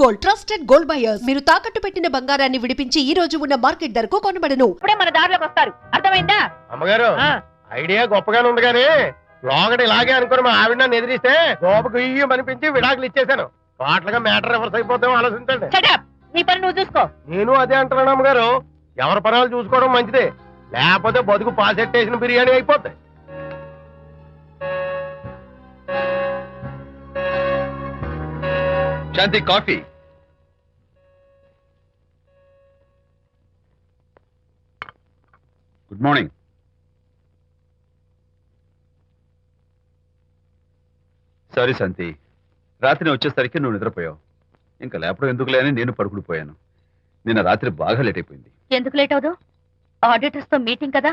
Gold, trusted gold buyers. మీరు తాకట్టు పెట్టిన బంగారాన్ని విడిపించి ఈ రోజు ఉన్న మార్కెట్ ధరకు కొనబడను. ఇప్పుడే మన దారిలోకి వస్తారు, అర్థమైందా? అమ్మగారు ఐడియా గొప్పగానే ఉంది కానీ లోగడ ఇలాగే అనుకుని మా ఆవిడ నన్ను ఎదిరిస్తే గోపకు ఇయ్యం అనిపించి విడాకులు ఇచ్చేశాను. పాటలుగా మ్యాటర్ రివర్స్ అయిపోతాం, ఆలోచించండి. నీ పని నువ్వు చూసుకో. నేను అదే అంటున్నాను అమ్మగారు, ఎవరి పనాలు చూసుకోవడం మంచిదే, లేకపోతే బతుకు పాసెట్టేసిన బిర్యానీ అయిపోతాయి. శాంతి కాఫీ. Good morning. సారీ శాంతి, రాత్రి వచ్చేసరికి నువ్వు నిద్రపోయావు. ఇంకా లేపడం ఎందుకులే అని నేను పడుకుడిపోయాను. నిన్న రాత్రి బాగా లేట్ అయిపోయింది. ఎందుకు లేట్ అవదు? ఆడిటర్స్ తో మీటింగ్ కదా,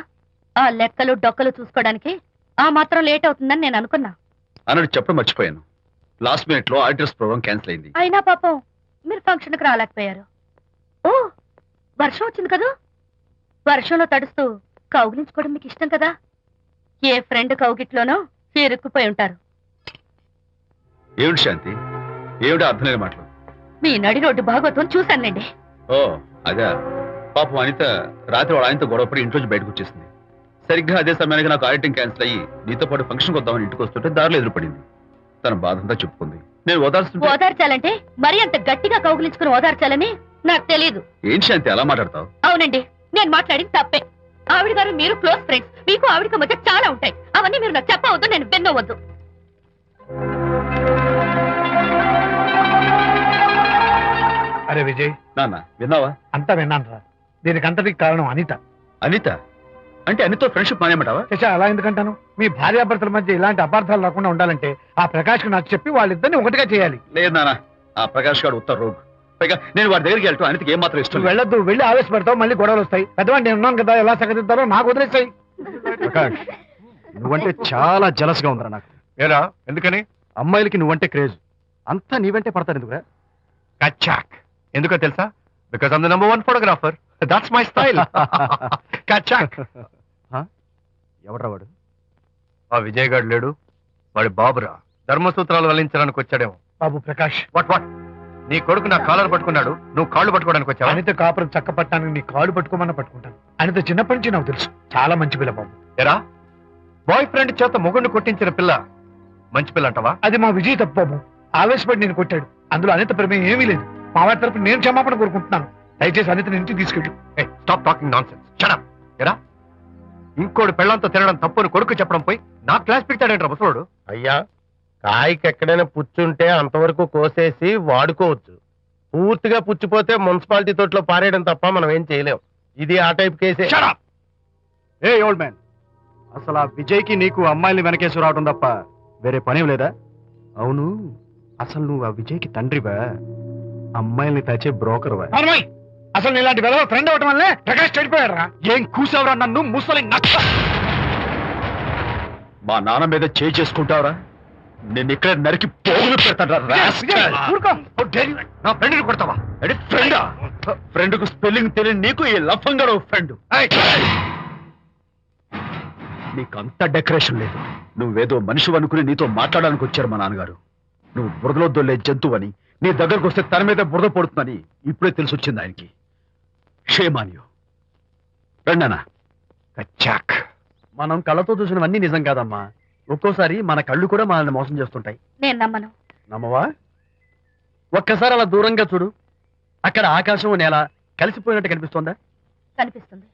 ఆ లెక్కలు డొక్కలు చూసుకోవడానికి ఆ మాత్రం లేట్ అవుతుందని నేను అనుకున్నా. అన్నట్టు చెప్పడం మర్చిపోయాను, లాస్ట్ మినిట్ లో ఆడిటర్స్ ప్రోగ్రామ్ క్యాన్సిల్ అయింది. అయినా పాపం మీరు ఫంక్షన్ కి రాలేకపోయారు. ఓ వర్షం వచ్చింది కదా, వర్షంలో తడుస్తూ కౌగిలించుకోవడం మీకు ఇష్టం కదా. ఏ ఫ్రెండ్ కౌగిట్లోనో ఇరుక్కుపోయి ఉంటారు. ఏమిటి శాంతి, ఏమిటి అర్థం లేని మాటలు? మీ నడి రోడ్డు భాగవతం చూశానులేండి. ఓ అదే, పాపం అనిత రాత్రి వాళ్ళ ఆయనతో గొడవపడి ఇంట్లోంచి బయటకు వచ్చేసింది. సరిగ్గా అదే సమయానికి నాకు ఆడిటింగ్ క్యాన్సిల్ అయ్యి నీతో పాటు ఫంక్షన్కి వద్దామని ఇంటికి వస్తుంటే దారిలో ఎదురుపడింది. తన బాధంతా చెప్పుకుంది. నేను ఓదార్చాలంటే మరి అంత గట్టిగా కౌగిలించుకుని ఓదార్చాలని నాకు తెలియదు. ఏం శాంతి అలా మాట్లాడతావు? అవునండి, నేను మాట్లాడింది తప్పే. ఆవిడ గారు మీరు క్లోజ్ ఫ్రెండ్స్, మీకు ఆవిడకి మధ్య చాలా ఉంటాయి. అవన్నీ మీరు నాకు చెప్పవద్దు, నేను విన్నవద్దు. అరే విజయ్, నాన్న విన్నావా? అంతా విన్నాను రా. దీనికంతటికి కారణం అనిత. అనిత అంటే అనితో ఫ్రెండ్షిప్ మానేమంటావా? శశ, అలా ఎందుకంటాను? మీ భార్యాభర్తల మధ్య ఇలాంటి అపార్థాలు రాకుండా ఉండాలంటే ఆ ప్రకాష్ కు నాకు చెప్పి వాళ్ళిద్దరిని ఒకటిగా చేయాలి. లేదు నాన్న, ఆ ప్రకాష్ గారు ఉత్తర రోగ్. పైగా నేను వాడి దగ్గరికి వెళ్తాను, అనితకి ఏం మాత్రం ఇష్టం. వెళ్ళొద్దు, వెళ్ళి ఆవేశపడతావు, మళ్ళీ గొడవలు వస్తాయి. పెద్దవాడిని నేను ఉన్నాను కదా, ఎలా సగదిద్దారో నాకు వదిలేస్తాయి. ప్రకాష్, నువ్వంటే చాలా జలస్ గా ఉందిరా నాకు. ఏరా ఎందుకని? అమ్మాయిలకి నువ్వంటే క్రేజ్, అంతా నీవంటే పడతారు ఎందుకురా? కచ్చాక్. ఎందుకో తెలుసా? Because I'm the number 1 photographer. That's my style. కచ్చాక్. ఎవడ్రా వాడు? ఆ విజయ్ గారు లేడు, వాడి బాబురా. ధర్మసూత్రాలు వల్లించడానికి వచ్చాడేమో. బాబు ప్రకాష్, వాట్ నీ కొడుకు నా కాలర్ పట్టుకున్నాడు, నువ్వు కాళ్ళు పట్టుకోవడానికి వచ్చావు. అనిత కాపురం చక్క పట్టడానికి నీ కాళ్ళు పట్టుకోమన్నా పట్టుకుంటాను. అనిత చిన్నప్పటి నుంచి నాకు తెలుసు, చాలా మంచి పిల్ల బాబు. ఎరా, బాయ్ ఫ్రెండ్ చేత మొగుడిని కొట్టించిన పిల్ల మంచి పిల్ల అంటావా? అది మా విజయ్ తప్పు బాబు. ఆవేశపడి నేను కొట్టాడు, అందులో అనిత ప్రమేయం ఏమీ లేదు. మా వారి తరపు నేను క్షమాపణ కోరుకుంటున్నాను. దయచేసి అనితని ఇంటికి తీసుకెళ్ళు. Stop talking nonsense. Shut up. ఎరా, ఇంకోటి పెళ్ళంతో తినడం తప్పుని కొడుకు చెప్పడం పోయి నా క్లాస్ పెడతాడంట ముసలోడు. అయ్యా, కాయకి ఎక్కడైనా పుచ్చుంటే అంతవరకు కోసేసి వాడుకోవచ్చు. పూర్తిగా పుచ్చిపోతే మున్సిపాలిటీ తోటలో పారేయడం తప్ప మనం ఏం చేయలేం. ఇది ఆ టైప్ కేసే. ఏ ఓల్డ్ మ్యాన్, అసలు ఆ విజయ్కి నీకు అమ్మాయిని వెనకేసి రావడం తప్ప వేరే పనేం లేదా? అవును, అసలు నువ్వు ఆ విజయ్కి తండ్రివా, అమ్మాయిల్ని తెచ్చే బ్రోకర్వా? అసలు ఇలాంటి వెధవ ఫ్రెండ్ అవటం వల్లే ప్రకాష్ చెడిపోయాడు రా. ఏం కూసావురా నన్ను, ముసలి నచ్చ! మా నాన్న మీద చేయి చేసుకుంటావురా? నేను ఇక్కడ నరికి పోగులు పెడతాను. నా ఫ్రెండ్ కొడతావా? ఫ్రెండా? ఫ్రెండ్ కు స్పెల్లింగ్ తెలియని నీకు ఈ లఫంగా ఫ్రెండ్. నీకంత డెకరేషన్ లేదు. నువ్వేదో మనిషి అనుకుని నీతో మాట్లాడడానికి వచ్చారు మా నాన్నగారు. నువ్వు బురదలో దొల్లే జంతువు అని, నీ దగ్గరకు వస్తే తన మీద బురద పడుతుందని ఇప్పుడే తెలిసి వచ్చింది ఆయనకి. షేమాన్యు రండనా. కచ్చాక్. మనం కళ్ళతో చూసినవన్నీ నిజం కాదమ్మా. ఒక్కోసారి మన కళ్ళు కూడా మనల్ని మోసం చేస్తుంటాయి. నేను నమ్మను. నమ్మవా? ఒక్కసారి అలా దూరంగా చూడు, అక్కడ ఆకాశం నేల కలిసిపోయినట్టు కనిపిస్తోందా? కనిపిస్తుంది.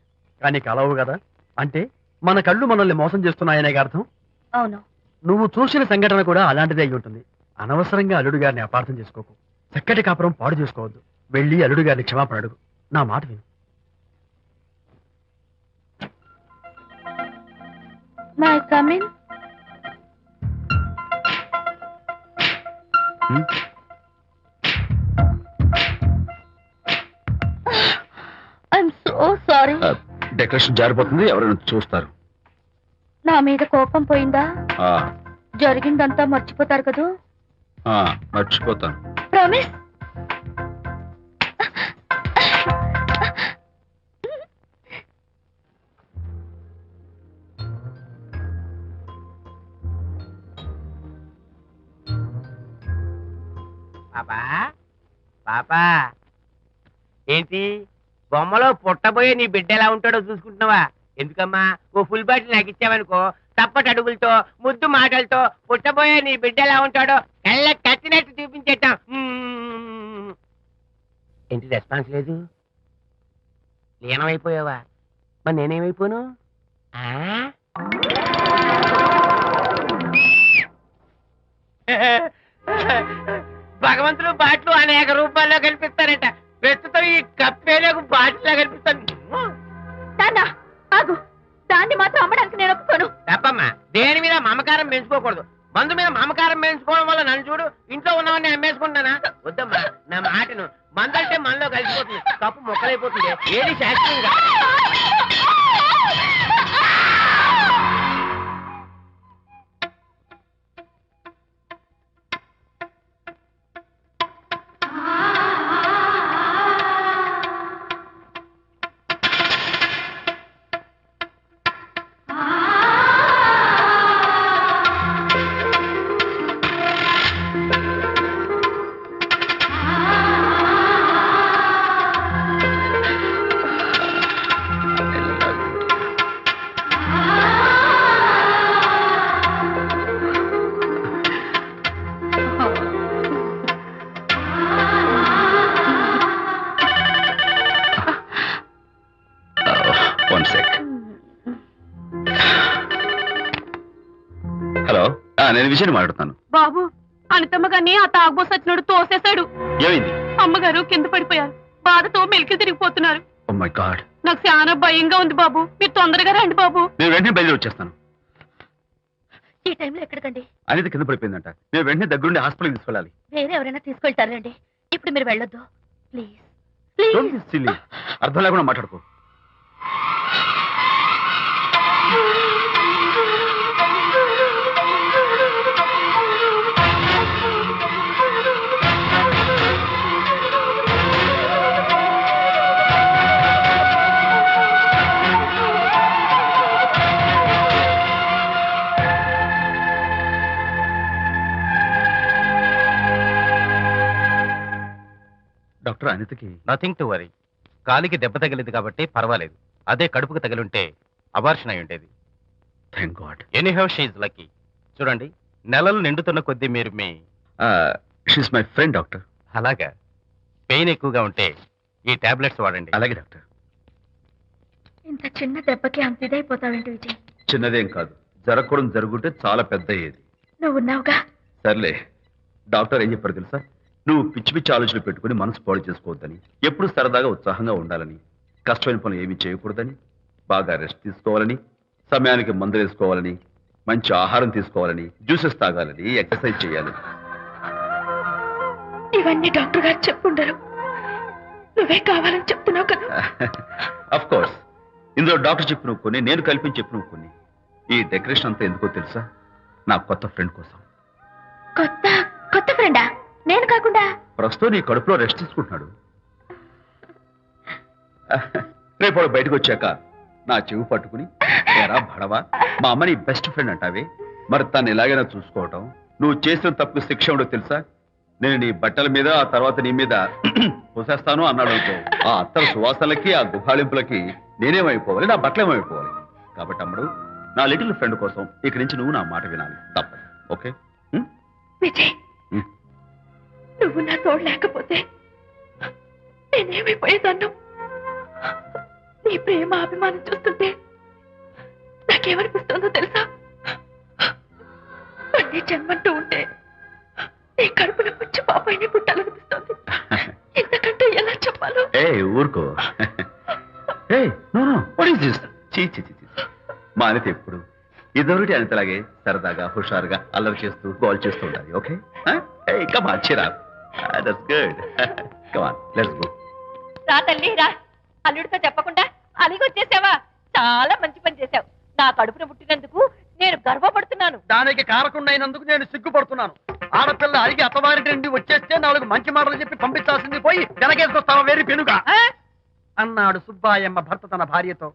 కానీ కలవు కదా, అంటే మన కళ్ళు మనల్ని మోసం చేస్తున్నాయనే అర్థం. అవును, నువ్వు చూసిన సంఘటన కూడా అలాంటిదే అయి ఉంటుంది. అనవసరంగా అల్లుడు గారిని అపార్థం చేసుకోకు. చక్కటి కాపురం పాడు చేసుకోవద్దు. వెళ్ళి అల్లుడు గారిని క్షమాపణ అడుగు. నా మాట విను. May come in. I'm so sorry. Decoration జారిపోతుంది, ఎవరైనా చూస్తారు. నా మీద కోపం పోయిందా? ఆ, జరిగిందంతా మర్చిపోతారు కదూ? మర్చిపోతాను. ప్రామిస్. బాబా పాపా ఏంటి బొమ్మలో పుట్టబోయే నీ బిడ్డ ఎలా ఉంటాడో చూసుకుంటున్నావా? ఎందుకమ్మా ఓ ఫుల్ బాటిల్ నాకు ఇచ్చావనుకో, తప్పటి అడుగులతో ముద్దు మాటలతో పుట్టబోయే నీ బిడ్డ ఎలా ఉంటాడో కళ్ళ కట్టినట్టు చూపించేద్దాం. ఏంటి రెస్పాన్స్ లేదు? లీనమైపోయావా? మరి నేనేమైపోను? భగవంతుడు బాట్లు అనేక రూపాల్లో కనిపిస్తారట. ప్రస్తుతం ఈ కప్పేలకు బాటిల్లా కనిపిస్తాను. ఆగు, దాన్ని మాత్రం అమ్మడానికి నేను ఒప్పుకోను. తప్పమ్మా, దేని మీద మమకారం పెంచుకోకూడదు. మందు మీద మమకారం పెంచుకోవడం వల్ల నన్ను చూడు, ఇంట్లో ఉన్నవన్నీ అమ్మేసుకుంటానా? వద్దమ్మా, నా మాటను. మందు అంటే మనలో కలిసిపోతుంది, కప్పు మొక్కలైపోతుంది. ఏది శాస్త్రీయంగా హలో, నేను విజయ్ మాట్లాడుతాను. బాబు, అనితమ్మ గారిని ఆ తాగుబోసు వచ్చినోడు తోసేశాడు. ఏమైంది? అమ్మగారు కింద పడిపోయారు. బాధతో మెలికి తిరిగిపోతున్నారు. ఓ మై గాడ్, నాకు చాలా భయంగా ఉంది బాబు. మీరు తొందరగా రండి బాబు. నేను వెంటనే బయలుదేరి వచ్చేస్తాను. ఈ టైంలో ఎక్కడికండి? అనేది కింద పడిపోయిందంట. నేను వెంటనే దగ్గరుండి హాస్పిటల్కి తీసుకెళ్ళాలి. వేరే ఎవరైనా తీసుకెళ్తారండి. ఇప్పుడు మీరు వెళ్ళొద్దు ప్లీజ్. Don't be silly. అర్థం లేకుండా మాట్లాడుకో. డాక్టర్, అనితకి నథింగ్ టు వరీ. కాలికి దెబ్బ తగిలింది కాబట్టి పర్వాలేదు. అదే కడుపుకు తగిలింటే అబార్షన్ అయి ఉండేది. Thank God. Anyhow she's lucky. చూడండి, నెలలు నిండుతున్న కొద్దీ మీరు మీ షీస్ మై ఫ్రెండ్ డాక్టర్. అలాగా పెయిన్ ఎక్కువగా ఉంటే ఈ టాబ్లెట్స్ వాడండి. అలాగే డాక్టర్. ఇంత చిన్న దెబ్బకి అంత ఇదైపోతావేంటి విజయ్? చిన్నదేం కాదు, జరగకూడదు జరుగుంటే చాలా పెద్ద అయ్యేది. నువ్వు ఉన్నావుగా. సర్లే. డాక్టర్ ఏం చెప్పారు తెలుసా? నువ్వు పిచ్చి పిచ్చి ఆలోచనలు పెట్టుకుని మనసు పాడు చేసుకోవద్దని, ఎప్పుడు సరదాగా ఉత్సాహంగా ఉండాలని, కష్టమైన పనులు ఏమీ చేయకూడదని, బాగా రెస్ట్ తీసుకోవాలని, సమయానికి మందులు వేసుకోవాలని, మంచి ఆహారం తీసుకోవాలని, జ్యూసెస్ తాగాలని, ఎక్సర్సైజ్ చేయాలని. ఇవన్నీ డాక్టర్ గారు చెప్పుండరు. నువ్వే కావాలని చెప్తున్నావు కదా. అఫ్ కోర్స్, ఇందులో డాక్టర్ చెప్పిన కొన్ని, నేను కల్పించి చెప్పిన కొన్ని. ఈ డెకరేషన్ అంతా ఎందుకో తెలుసా? నా కొత్త ఫ్రెండ్ కోసం. కొత్త కొత్త ఫ్రెండా? నేను కాకుండా? ప్రస్తుతం నీ కడుపులో రెస్ట్ తీసుకుంటున్నాడు. రేపు బయటకు వచ్చాక నా చెవి పట్టుకుని, ఎరా భడవా, మా అమ్మ నీ బెస్ట్ ఫ్రెండ్ అంటావే, మరి తను ఎలాగైనా చూసుకోవటం, నువ్వు చేసిన తప్పుకు శిక్ష ఉండో తెలుసా? నేను నీ బట్టల మీద, ఆ తర్వాత నీ మీద పోసేస్తాను అన్నాడు అనుకో, ఆ అత్తల సువాసనలకి, ఆ గుహాళింపులకి నేనేమైపోవాలి, నా బట్టలేమైపోవాలి. కాబట్టి అమ్మడు, నా లిటిల్ ఫ్రెండ్ కోసం ఇక్కడి నుంచి నువ్వు నా మాట వినాలి, తప్పదు. ఓకే? విజయ్, నువ్వు నా తోడు లేకపోతే నేనేమైపోయేదాన్ను. నీ ప్రేమ అభిమానం చూస్తుంటే నాకేమనిపిస్తుందో తెలుసా? అన్ని జన్మంటూ ఉంటే నీ కడుపున పుచ్చి పాపాయిని పుట్టాలనిపిస్తుంది. ఇంతకంటే ఎలా చెప్పాలో? ఊరుకో. మా అనిత ఎప్పుడు ఇదొకటి అనితలాగే సరదాగా, హుషారుగా, అల్లరి చేస్తూ, గోల్ చేస్తూ ఉండాలి. Okay? Come on, cheer up. That's good. Come on, let's go. రా తల్లి రా. అల్లుడితో చెప్పకుండా అలిగొచ్చేసావా? చాలా మంచి పని చేశావు. నా కడుపున పుట్టినందుకు నేను గర్వపడుతున్నాను. దానికి కారకుండైనందుకు నేను సిగ్గుపడుతున్నాను. ఆడపిల్ల అడిగి అత్తవారి నుండి వచ్చేస్తే 4 మంచి మాటలు చెప్పి పంపించాల్సింది పోయి వెనకేసుకొస్తావా వేరు పెనుగా అన్నాడు సుబ్బాయమ్మ భర్త తన భార్యతో.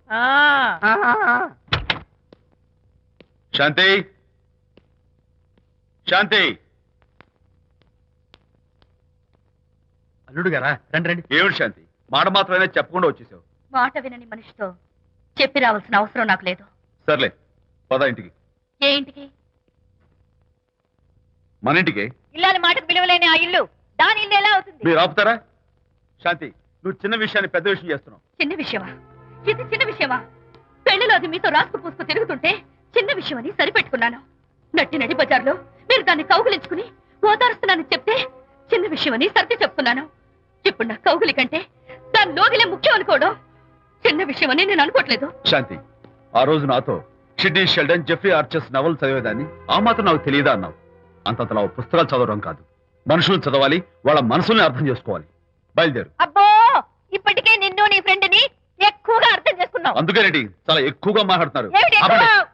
శాంతి, శాంతి. అల్లుడు గారా రండి రండి. ఏమిటి శాంతి, మాట మాత్రమే చెప్పకుండా వచ్చేసావు. మాట వినని మనిషితో చెప్పి రావాల్సిన అవసరం నాకు లేదు. సర్లే పద ఇంటికి. ఏ ఇంటికి? మన ఇంటికి. ఇల్లాలి మాటకు విలువలేని ఆ ఇల్లు దాని ఇల్లు ఎలా అవుతుంది? మీరు ఆపుతారా? శాంతి, నువ్వు చిన్న విషయాన్ని పెద్ద విషయం చేస్తున్నావు. చిన్న విషయమా? ఇది చిన్న విషయమా? పెళ్లిలో అది మీతో రాసుకు పూసుకు తిరుగుతుంటే చిన్న విషయం అని సరిపెట్టుకున్నాను. నడి బజార్లో మీరు దాన్ని కౌగులించుకుని ఓదారుస్తున్నానని చెప్తే చిన్న విషయం అని సర్ది చెప్తున్నాను. ఇప్పుడు నా కౌగులి కంటే దాని లోగిలే ముఖ్యం అనుకోవడం చిన్న విషయం అని నేను అనుకోవట్లేదు. శాంతి, ఆ రోజు నాతో Sidney Sheldon, Jeffrey Archer's novel చదివేదాన్ని ఆ మాత్రం నాకు తెలియదా అన్నావు. అంతంతలా పుస్తకాలు చదవడం కాదు, మనుషులను చదవాలి, వాళ్ళ మనసుల్ని అర్థం చేసుకోవాలి. బయలుదేరు. అబ్బో, ఇప్పటికే నిన్ను నీ ఫ్రెండ్ ని ఎక్కువగా అర్థం చేసుకున్నావు. అందుకేనండి చాలా ఎక్కువగా మాట్లాడుతున్నారు. ఏమిటి ఎక్కువ? ఆపండి.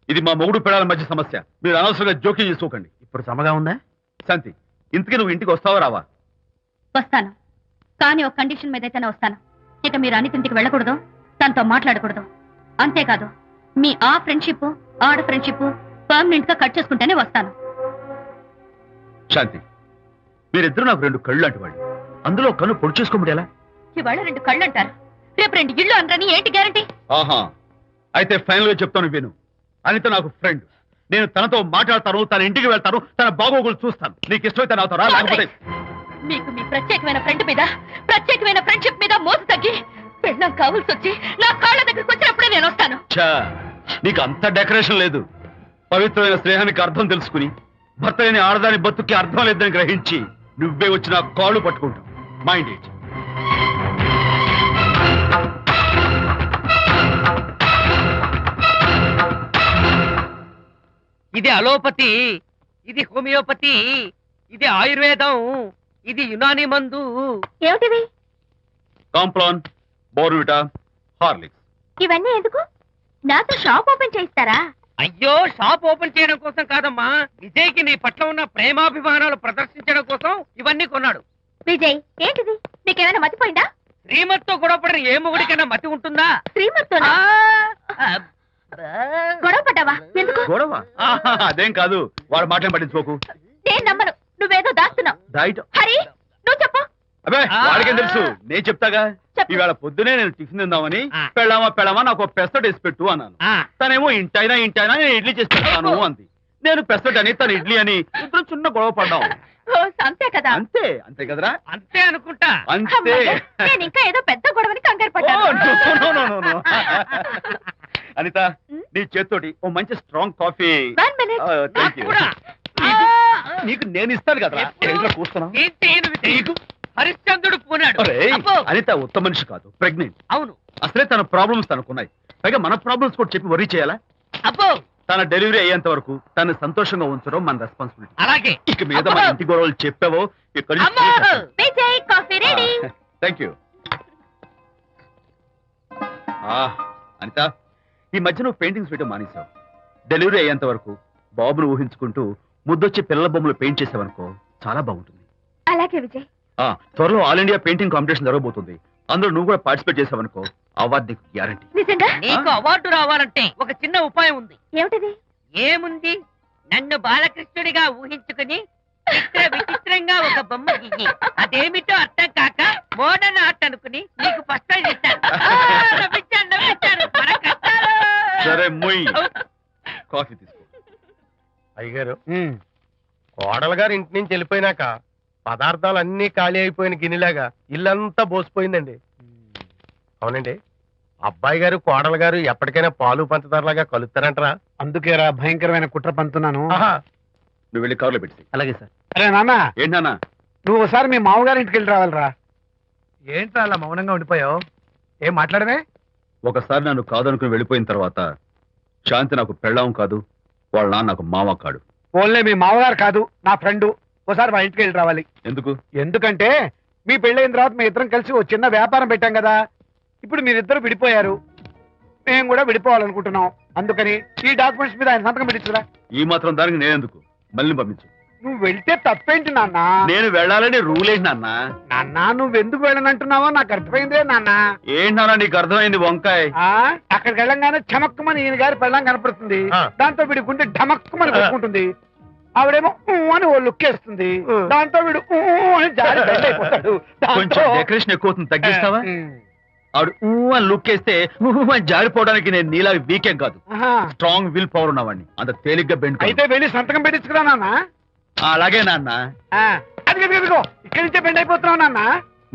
ఇది మా మొగుడు పిల్లల మధ్య సమస్య, మీరు అనవసరంగా జోక్యం చేసుకోకండి. ఇప్పుడు సమగా ఉందా? శాంతి, ఇంతకీ నువ్వు ఇంటికి వస్తావా రావా? వస్తాను, కానీ ఒక కండిషన్ మీద అయితేనే వస్తాను. ఇక మీరు అనితింటికి వెళ్ళకూడదు, తనతో మాట్లాడకూడదు. అంతేకాదు, మీ ఆ ఫ్రెండ్షిప్ ఆడ ఫ్రెండ్షిప్ పర్మనెంట్ గా కట్ చేసుకుంటేనే వస్తాను. శాంతి, మీరిద్దరు నాకు రెండు కళ్ళు లాంటి వాళ్ళు, అందులో కన్ను పొడి చేసుకోమంటే ఎలా? ఇవాళ 2 కళ్ళు అంటారు, రేపు 2 ఇళ్ళు అంటారని ఏంటి గ్యారంటీ? ఆహా, అయితే ఫైనల్ గా చెప్తాను విను. అనిత నాకు ఫ్రెండ్, నేను తనతో మాట్లాడతాను, తన ఇంటికి వెళ్తాను, తన బాగోగులు చూస్తాను. నీకు ఇష్టమైతే నాతో రా, లేకపోతే మీకు మీ ప్రత్యేకమైన ఫ్రెండ్ మీద ప్రత్యేకమైన ఫ్రెండ్షిప్ మీద మోసు తగ్గి పెళ్ళం కావాల్సి వచ్చి నా కాళ్ళ దగ్గరికి వచ్చినప్పుడే నేను వస్తాను. ఛా, నీకు అంత డెకరేషన్ లేదు. పవిత్రమైన స్నేహానికి అర్థం తెలుసుకుని భర్త లేని ఆడదాని బతుక్కి అర్థం లేదని గ్రహించి నువ్వే వచ్చి నా కాళ్ళు పట్టుకుంటావు. Mind it. ఇది అలోపతి, ఇది హోమియోపతి, ఇది ఆయుర్వేదం, ఇది యునాని మందు. ఏమిటివి? Complan, Bournvita, Horlicks. ఇవన్నీ ఎందుకు? నాతో షాప్ ఓపెన్ చేయిస్తారా? అయ్యో, షాప్ ఓపెన్ చేయడం కోసం కాదమ్మా, విజయ్కి నీ పట్ల ఉన్న ప్రేమాభిమానాలు ప్రదర్శించడం కోసం ఇవన్నీ కొన్నాడు. విజయ్, ఏంటిది? నీకేమైనా మతిపోయిందా? శ్రీమతితో గొడవపడిన ఏ మొగుడికైనా మతి ఉంటుందా? శ్రీమతితో గొడవ పడ్డావా? ఎందుకు? గొడవ? ఆహా, అదేం కాదు, వాడు మాటలు పట్టించుకోకు. నేను నమ్మను, నువ్వేదో దాస్తున్నావు. డైట్. హరి, నువ్వు చెప్పు. అబ్బే, వాడికేం తెలుసు, నేను చెప్తాగా. చెప్పు. ఈవేళ పొద్దునే నేను టిఫిన్ తిందామని ఆ. పెళ్ళామా నాకు పెసరట్ వేసి పెట్టు అన్నాను. ఆ, తనేమో ఇంటైనా నేను ఇడ్లీ చేసి పెడతాను అంది. నేను పెసరట్ అని తను ఇడ్లీ అని ఇద్దరు చిన్న గొడవ పడ్డాం. ఓ, అంతే కదా? అంతే అంతే కదరా? అంతే అనుకుంటా. అంతే. అమ్మయ్య, నేను ఇంకా ఏదో పెద్ద గొడవని కంగారు ఓ, పడ్డాను. no. అనిత, నీ చేత్తోటి ఓ మంచి strong coffee. 1 minute. Thank you. కూడా. నీకు నేను ఇస్తాను కదరా. ఏంట్రా కూస్తున్నావు? ఏంటి ఈయన విజయ్? హరిశ్చంద్రుడు పూనాడు. ఒరేయ్, అబ్బో, అనిత ఉత్తమ మనిషి కాదు, ప్రెగ్నెంట్. అవును. అసలే తన ప్రాబ్లమ్స్ తనకున్నాయి, పైగా మన ప్రాబ్లమ్స్ కూడా చెప్పి వరీ చేయాలా? అబ్బో, తన డెలివరీ అయ్యేంత వరకు తను సంతోషంగా ఉంచడం మన రెస్పాన్సిబిలిటీ. అలాగే. ఇక మీద మన ఇంటి గొడవలు చెప్పావో ఇక్కడ అమ్మో! Vijay, coffee ready. Thank you. Anita, ఈ మధ్య నువ్వు పెయింటింగ్స్ వేయడం మానేశావు. డెలివరీ అయ్యేంత వరకు బాబును ఊహించుకుంటూ ముద్దొచ్చి పిల్లల బొమ్మలు పెయింట్ చేసావనుకో, చాలా బాగుంటుంది. అలాగే విజయ్. త్వరలో ఆల్ ఇండియా పెయింటింగ్ కాంపిటీషన్ జరగబోతుంది, అందులో నువ్వు కూడా పార్టిసిపేట్ చేసావనుకో, అవార్డు నీకు గ్యారంటీ. నిజంగా? నీకు అవార్డు రావాలంటే ఒక చిన్న ఉపాయం ఉంది. ఏమిటిది? ఏముంది? నన్ను బాలకృష్ణుడిగా ఊహించుకుని విచిత్రంగా ఒక బొమ్మ గీయి. అదేమిటో అర్థం కాక మోడర్న్ ఆర్ట్ అనుకుని నీకు ఫస్ట్ ప్రైజ్ ఇస్తాను. నవ్వించాను. మన కష్టాలు. సరే మొయ్, కాఫీ తీసుకో. అయ్యగారు, కోడలు గారు ఇంటి నుంచి వెళ్ళిపోయినాక పదార్థాలు అన్ని ఖాళీ అయిపోయిన గిన్నెలాగా ఇల్లంతా బోసిపోయిందండి. అవునండి, అబ్బాయి గారు కోడలు గారు ఎప్పటికైనా పాలు పంచదారలాగా కలుస్తారంటరా? అందుకేరా భయంకరమైన కుట్ర పంతున్నాను. నువ్వు వెళ్ళి కారులో పెట్టి. అలాగే సార్. అరే నాన్న, ఏంటన్నా? నువ్వు ఒకసారి మీ మామగారి ఇంటికి వెళ్ళి రావాలిరా. ఏంట్రా అలా మౌనంగా ఉండిపోయావు? ఏం మాట్లాడమే? ఒకసారి నన్ను కాదనుకుని వెళ్ళిపోయిన తర్వాత శాంతి నాకు పెళ్ళాం కాదు, వాళ్ళ నాన్న నాకు మామ కాడు. ఓన్లే మీ మామగారు కాదు, నా ఫ్రెండ్. ఒకసారి మా ఇంటికి వెళ్ళి రావాలి. ఎందుకు? ఎందుకంటే మీ పెళ్ళైన తర్వాత మీ ఇద్దరం కలిసి ఓ చిన్న వ్యాపారం పెట్టాం కదా. ఇప్పుడు మీరిద్దరు విడిపోయారు, మేము కూడా విడిపోవాలనుకుంటున్నాం. అందుకని ఈ డాక్యుమెంట్స్ మీద ఆయన సంతకం పెట్టించురా. ఈ మాత్రం దానికి నేనెందుకు? మళ్ళీ పంపించు. నువ్వు వెళ్తే తప్పేంటి నాన్న? నేను వెళ్ళాలని రూల్ ఏంటి నాన్న? నాన్న, నువ్వు ఎందుకు వెళ్ళనంటున్నావో నాకు అర్థమైందే నాన్న. ఏంటన్నా నీకు అర్థమైంది వంకాయ? అక్కడికి వెళ్ళంగానే చమక్కుమని ఈయన గారి పెళ్ళం కనపడుతుంది. ఆ. దాంతో వీడి గుండె ఢమక్కుమని కొట్టుకుంటుంది. ఆవిడేమో ఊ అని ఓ లుక్ వేస్తుంది. దాంతో వీడు ఊ అని జారి బెండ్ అయిపోతాడు. కొంచెం డెకరేషన్ ఎక్కువ అవుతుంది, తగ్గిస్తావా? ఆవిడ ఊ అని లుక్ వేస్తే ఊ అని జారిపోవడానికి నేను నీలా వీకేం కాదు, స్ట్రాంగ్ విల్ పవర్ ఉన్నవాడిని. అంత తేలిగ్గా బెండ్ అయితే వెళ్ళి సంతకం పెట్టించుకురా నాన్న. అలాగే నాన్న. అది ఇదిగో ఇక్కడి నుంచే బెండ్ అయిపోతున్నావు నాన్న.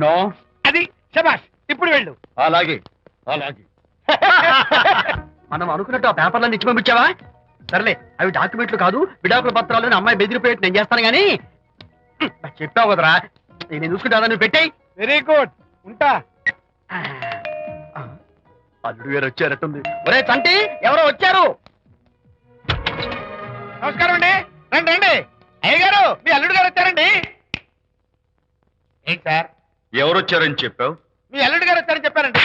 నో, అది శబాష్, ఇప్పుడు వెళ్ళు. అలాగే అలాగే. మనం అనుకున్నట్టు ఆ పేపర్లను ఇచ్చి పంపించావా? సర్లే, అవి డాక్యుమెంట్లు కాదు, విడాకుల పత్రాలు. అమ్మాయి బెదిరిపోయేట్టు నేను చేస్తాను గానీ చెప్పావు కదరా, నేను చూసుకుంటా. నువ్వు పెట్టాయి. వెరీ గుడ్, ఉంటా. అల్లుడు గారు వచ్చారట్టుంది. ఒరే తంటి, ఎవరో వచ్చారు. నమస్కారం అండి. రండి రండి. అయ్య గారు, మీ అల్లుడు గారు వచ్చారండి. ఏంటి సార్? ఎవరు వచ్చారని చెప్పావు? మీ అల్లుడు గారు వచ్చారని చెప్పారండి.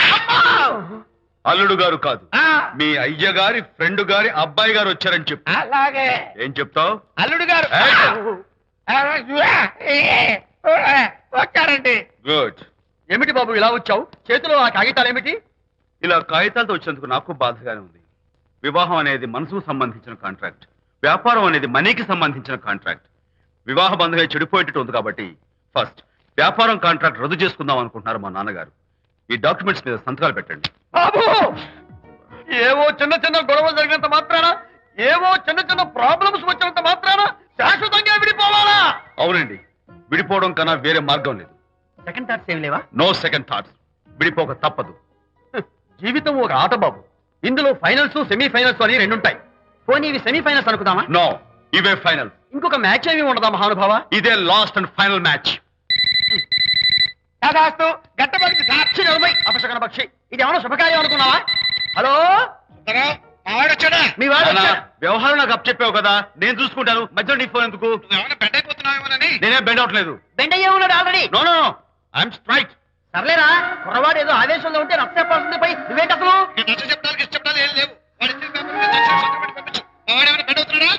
అల్లుడు గారు కాదు, మీ అయ్య గారి ఫ్రెండ్ గారి అబ్బాయి గారు వచ్చారని చెప్పు. అలాగే. ఏం చెప్తావు? అల్లుడు గారు వచ్చారండి. గుడ్. ఏమిటి బాబు ఇలా వచ్చావు? చేతిలో ఆ కాగితాలు ఏమిటి? ఇలా కాగితాలతో వచ్చినందుకు నాకు బాధగానే ఉంది. వివాహం అనేది మనసుకు సంబంధించిన కాంట్రాక్ట్, వ్యాపారం అనేది మనీకి సంబంధించిన కాంట్రాక్ట్. వివాహ బంధంగా చెడిపోయేటట్టు ఉంది కాబట్టి ఫస్ట్ వ్యాపారం కాంట్రాక్ట్ రద్దు చేసుకుందాం అనుకుంటున్నారు మా నాన్నగారు. ఈ డాక్యుమెంట్స్ మీద సంతకాలు పెట్టండి. బాబు, ఏవో చిన్న చిన్న గొడవలు జరిగినంత మాత్రాన, ఏవో చిన్న చిన్న ప్రాబ్లమ్స్ వచ్చినంత మాత్రాన శాశ్వతంగా విడిపోవాలా? అవునండి, విడిపోవడం కన్నా వేరే మార్గం లేదు. సెకండ్ థాట్స్ ఏం లేవా? No second thoughts. విడిపోక తప్పదు. జీవితం ఒక ఆట బాబు, ఇందులో ఫైనల్స్ సెమీఫైనల్స్ అని రెండుంటాయి. పోనీ ఇవి సెమీఫైనల్స్ అనుకుందామా? నో, ఇవే ఫైనల్. ఇంకొక మ్యాచ్ ఏమి ఉండదా మహానుభావ? ఇదే లాస్ట్ అండ్ ఫైనల్ మ్యాచ్. దాదాస్తు గట్టబడింది సార్. సాక్షి నలభై అపశకన పక్షి. ఇది ఏమన్నా శుభకార్యం అనుకున్నావా? హలో, వచ్చాడా? మీ వాడు నాన్న, వచ్చాడా? వ్యవహారం నాకు అప్ చెప్పావు కదా, నేను చూసుకుంటాను. మధ్యలో నీ ఫోన్ ఎందుకు? ఏమైనా బెడ్ అయిపోతున్నావేమోనని. నేనే బెండ్ అవట్లేదు. బెండ్ అయ్యే ఉన్నాడు already. No no, I'm straight. సర్లేరా, కుర్రవాడు ఏదో ఆవేశంలో ఉంటే రక్త పడుతుంది. పై నువ్వేంటి